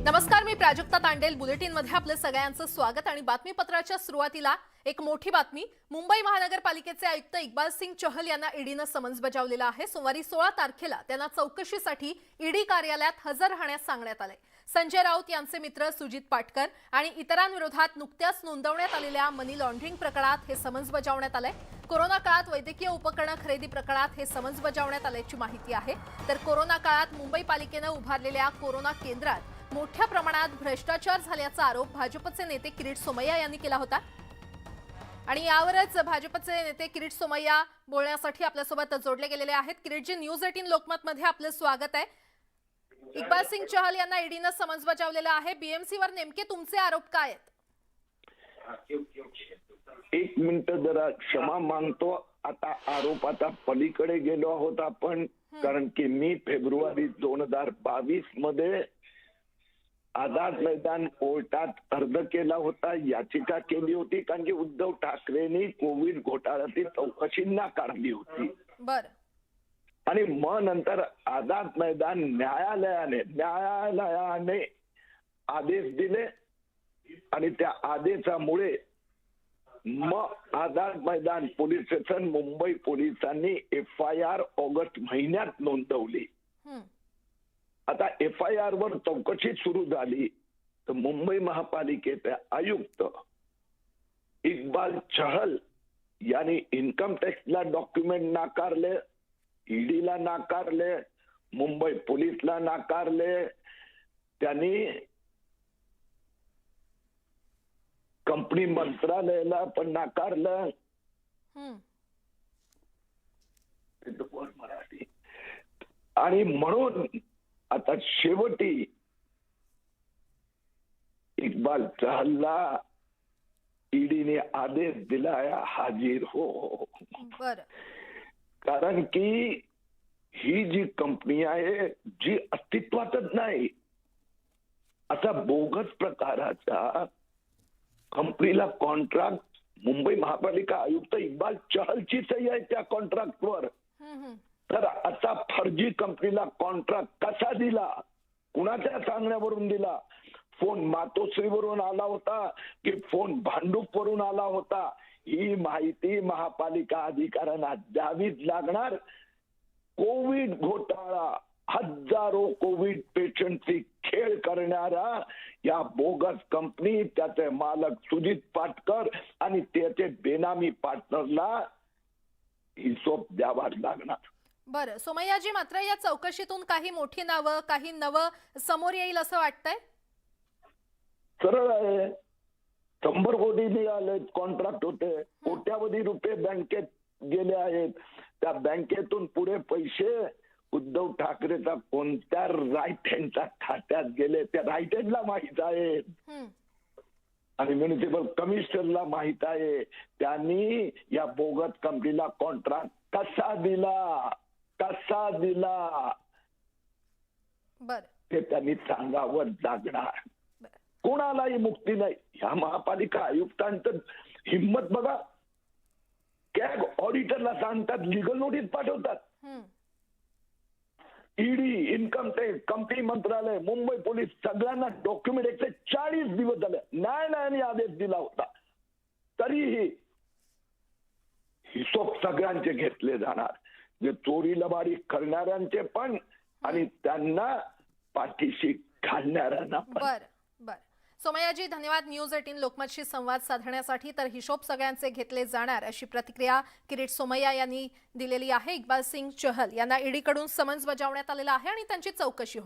नमस्कार, मी प्राजक्ता तांडेल. बुलेटिनमध्ये आपलं सगळ्यांचं स्वागत. आणि बातमीपत्राच्या सुरुवातीला एक मोठी बातमी. मुंबई महानगरपालिकेचे आयुक्त इक्बाल सिंग चहल यांना ईडीनं समन्स बजावलेलं आहे. सोमवारी 16 तारखेला त्यांना चौकशीसाठी ईडी कार्यालयात हजर राहण्यास सांगण्यात आले. संजय राऊत यांचे मित्र सुजित पाटकर आणि इतरांविरोधात नुकत्याच नोंदवण्यात आलेल्या मनी लॉन्ड्रिंग प्रकरणात हे समन्स बजावण्यात आले. कोरोना काळात वैद्यकीय उपकरण खरेदी प्रकरणात हे समन्स बजावण्यात आल्याची माहिती आहे. तर कोरोना काळात मुंबई पालिकेने उभारलेल्या कोरोना केंद्रात मोठ्या प्रमाणात भ्रष्टाचार झाल्याचा आरोप भाजपचे नेते किरीट सोमय्या यांनी केला होता. आणि यावरच भाजपचे नेते किरीट सोमय्या बोलण्यासाठी आपल्यासोबत जोडले गेलेले आहेत. किरीटजी, न्यूज 18 लोकमत मध्ये आपलं स्वागत आहे. इक्बाल सिंग चहल यांना ईडीनं समन्स बजावलेलं आहे. बीएमसीवर नेमके तुमचे आरोप काय आहेत? एक मिनिट जरा क्षमा मागतो. आता आरोपाचा पलीकडे गेलो आहोत आपण, कारण की मी फेब्रुवारी 2022 मध्ये आझाद मैदान कोर्टात अर्ज केला होता, याचिका केली होती, कारण की उद्धव ठाकरेंनी कोविड घोटाळ्यातील चौकशी नाकारली होती. बरं. आणि मग नंतर आझाद मैदान न्यायालयाने आदेश दिले आणि त्या आदेशामुळे मग आझाद मैदान पोलीस स्टेशन मुंबई पोलिसांनी FIR ऑगस्ट महिन्यात नोंदवली. आता FIR वर चौकशी सुरू झाली तर मुंबई महापालिकेचे आयुक्त इक्बाल चहल यांनी इन्कम टॅक्सला डॉक्युमेंट नाकारले, ईडीला नाकारले, मुंबई पोलिसला नाकारले, त्यांनी कंपनी मंत्रालयाला पण नाकारलं. मराठी. आणि म्हणून आता शेवटी इक्बाल चहलला ईडीने आदेश दिलाय हाजीर हो. बरं. कारण की ही जी कंपनी आहे जी अस्तित्वातच नाही, असा बोगस प्रकाराचा कंपनीला कॉन्ट्रॅक्ट मुंबई महापालिका आयुक्त इक्बाल चहलची सही आहे त्या कॉन्ट्रॅक्टवर. तर असा फर्जी कंपनीला कॉन्ट्रॅक्ट कसा दिला, कुणाच्या सांगण्यावरून दिला? फोन मातोश्रीवरून आला होता की फोन भांडूपवरून आला होता, ही माहिती महापालिका अधिकाऱ्यांना द्यावीच लागणार. कोविड घोटाळा, हजारो कोविड पेशंटची खेळ करणारा या बोगस कंपनी, त्याचे मालक सुजित पाटकर आणि त्याचे बेनामी पार्टनरला हिशोब द्यावा लागणार. बरं सोमय्याजी, मात्र या चौकशीतून काही मोठी नावं, काही नवं समोर येईल असं वाटतंय? सरळ आहे. 100 कोटी मिळाले, कॉन्ट्रॅक्ट होते, कोट्यावधी रुपये बँकेत गेले आहेत. त्या बँकेतून पुढे पैसे उद्धव ठाकरेचा कोणत्या राईट हँडच्या खात्यात गेले त्या राईट हँडला माहित आहे आणि म्युनिसिपल कमिशनरला माहित आहे. त्यांनी या बोगस कंपनीला कॉन्ट्रॅक्ट कसा दिला ते त्यांनी सांगावं लागणार. कोणालाही मुक्ती नाही. ह्या महापालिका आयुक्तांचं हिम्मत बघा, कॅग ऑडिटरला सांगतात, लिगल नोटीस पाठवतात. ईडी, इन्कम टॅक्स, कंपनी मंत्रालय, मुंबई पोलीस सगळ्यांना डॉक्युमेंट 140 दिवस झाले न्यायालयाने आदेश दिला होता, तरीही हिशोब सगळ्यांचे घेतले जाणार, जे चोरी लबाडी करणाऱ्यांचे पण आणि त्यांना पाठीशी घालणाऱ्यांना पण. बरं. सोमय्याजी, धन्यवाद न्यूज 18 लोकमतशी संवाद साधण्यासाठी. तर हिशोब सगळ्यांचे घेतले जाणार अशी प्रतिक्रिया किरीट सोमय्या यांनी दिलेली आहे. इक्बाल सिंग चहल यांना ईडीकडून समन्स बजावण्यात आलेला आहे आणि त्यांची चौकशी होणार.